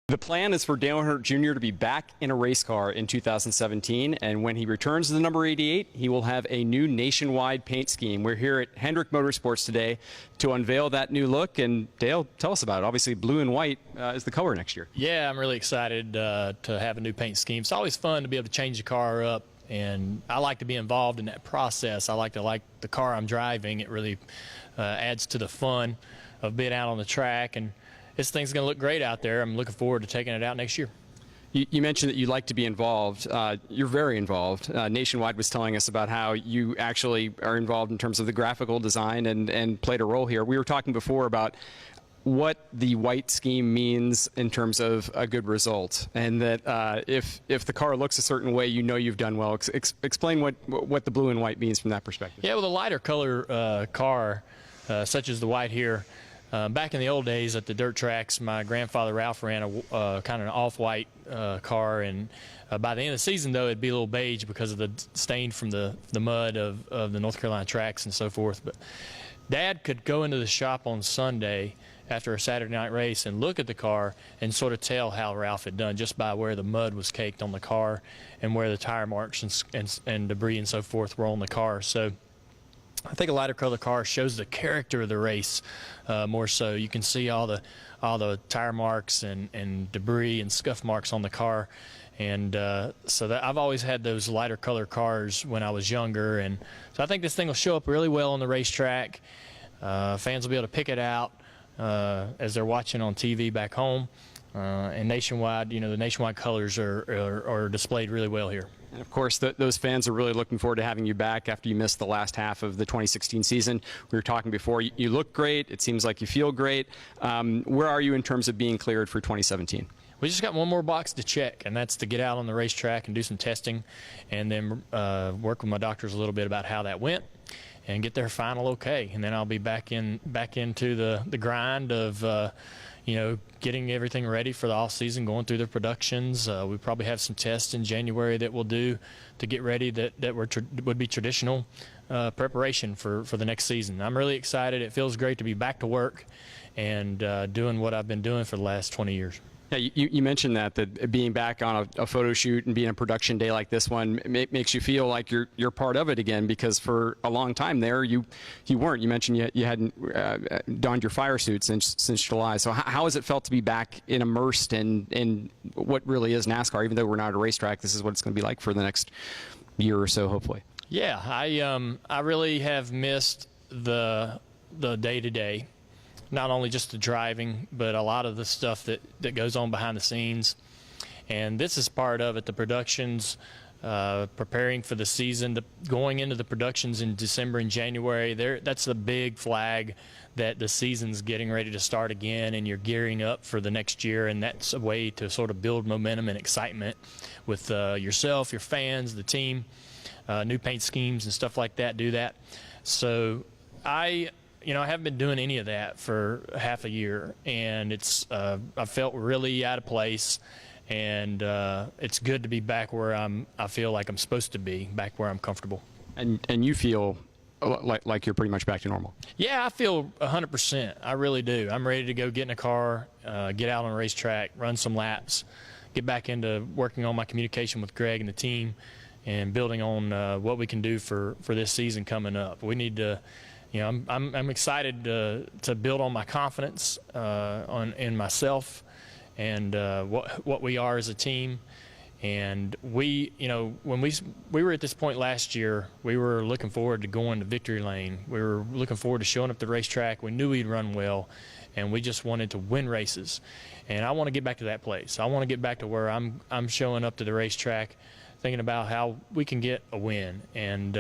The plan is for Dale Earnhardt Jr. to be back in a race car in 2017, and when he returns to the number 88, he will have a new nationwide paint scheme. We're here at Hendrick Motorsports today to unveil that new look, and Dale, tell us about it. Obviously, blue and white is the color next year. Yeah, I'm really excited to have a new paint scheme. It's always fun to be able to change the car up, and I like to be involved in that process. I like the car I'm driving. It really adds to the fun of being out on the track, and this thing's going to look great out there. I'm looking forward to taking it out next year. You mentioned that you like to be involved. You're very involved. Nationwide was telling us about how you actually are involved in terms of the graphical design and played a role here. We were talking before about what the white scheme means in terms of a good result, and that if the car looks a certain way, you know you've done well. Explain what the blue and white means from that perspective. Yeah, well, the lighter color car, such as the white here, back in the old days at the dirt tracks, my grandfather Ralph ran a kind of an off-white car, and by the end of the season, though, it'd be a little beige because of the stain from the mud of the North Carolina tracks and so forth. But Dad could go into the shop on Sunday after a Saturday night race and look at the car and sort of tell how Ralph had done just by where the mud was caked on the car and where the tire marks and debris and so forth were on the car. So I think a lighter color car shows the character of the race more so. You can see all the tire marks and debris and scuff marks on the car, and so that I've always had those lighter color cars when I was younger, and so I think this thing will show up really well on the racetrack. Fans will be able to pick it out as they're watching on TV back home, and nationwide, you know, the nationwide colors are displayed really well here. And of course, those fans are really looking forward to having you back after you missed the last half of the 2016 season. We were talking before, you look great. It seems like you feel great. Where are you in terms of being cleared for 2017? We just got one more box to check, and that's to get out on the racetrack and do some testing, and then work with my doctors a little bit about how that went and get their final okay. And then I'll be back into the grind of you know, getting everything ready for the off season, going through the productions. We probably have some tests in January that we'll do to get ready that would be traditional preparation for the next season. I'm really excited. It feels great to be back to work and doing what I've been doing for the last 20 years. Yeah, you mentioned that being back on a photo shoot and being a production day like this one makes you feel like you're part of it again, because for a long time there you weren't. You mentioned you hadn't donned your fire suit since July. So how has it felt to be back and immersed in what really is NASCAR? Even though we're not at a racetrack, this is what it's going to be like for the next year or so, hopefully. Yeah, I really have missed the day-to-day. Not only just the driving, but a lot of the stuff that goes on behind the scenes. And this is part of it, the productions, preparing for the season, going into the productions in December and January. That's the big flag that the season's getting ready to start again, and you're gearing up for the next year, and that's a way to sort of build momentum and excitement with yourself, your fans, the team, new paint schemes and stuff like that do that. So I haven't been doing any of that for half a year, and I felt really out of place, and it's good to be back where I feel like I'm supposed to be, back where I'm comfortable. And you feel like you're pretty much back to normal? Yeah, I feel 100%. I really do. I'm ready to go get in a car, get out on a racetrack, run some laps, get back into working on my communication with Greg and the team, and building on what we can do for this season coming up. We need to. You know, I'm excited to build on my confidence in myself and what we are as a team. And we, you know, when we were at this point last year, we were looking forward to going to victory lane. We were looking forward to showing up at the racetrack. We knew we'd run well, and we just wanted to win races. And I want to get back to that place. I want to get back to where I'm showing up to the racetrack, thinking about how we can get a win. And,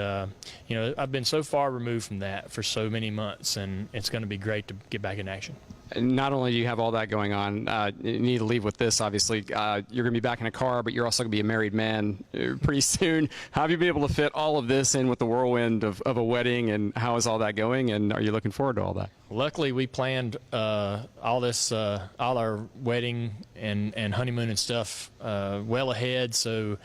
you know, I've been so far removed from that for so many months, and it's going to be great to get back in action. And not only do you have all that going on, you need to leave with this, obviously. You're going to be back in a car, but you're also going to be a married man pretty soon. How have you been able to fit all of this in with the whirlwind of a wedding, and how is all that going, and are you looking forward to all that? Luckily, we planned all our wedding and honeymoon and stuff well ahead, so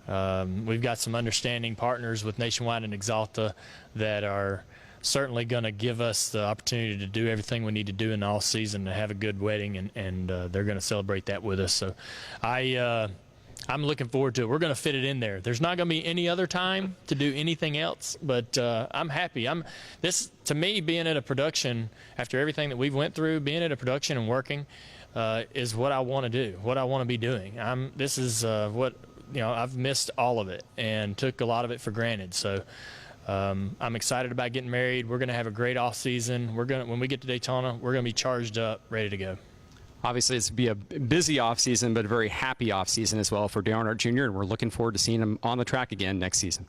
we've got some understanding partners with Nationwide and Axalta that are certainly going to give us the opportunity to do everything we need to do in the off season to have a good wedding, and they're going to celebrate that with us. So I'm looking forward to it. We're going to fit it in there. There's not going to be any other time to do anything else, but I'm happy. This, to me, being at a production, after everything that we've went through, being at a production and working is what I want to do, what I want to be doing. This is what, I've missed all of it and took a lot of it for granted. So I'm excited about getting married. We're going to have a great off season. When we get to Daytona, we're going to be charged up, ready to go. Obviously, it's be a busy offseason, but a very happy offseason as well for Dale Earnhardt Jr., and we're looking forward to seeing him on the track again next season.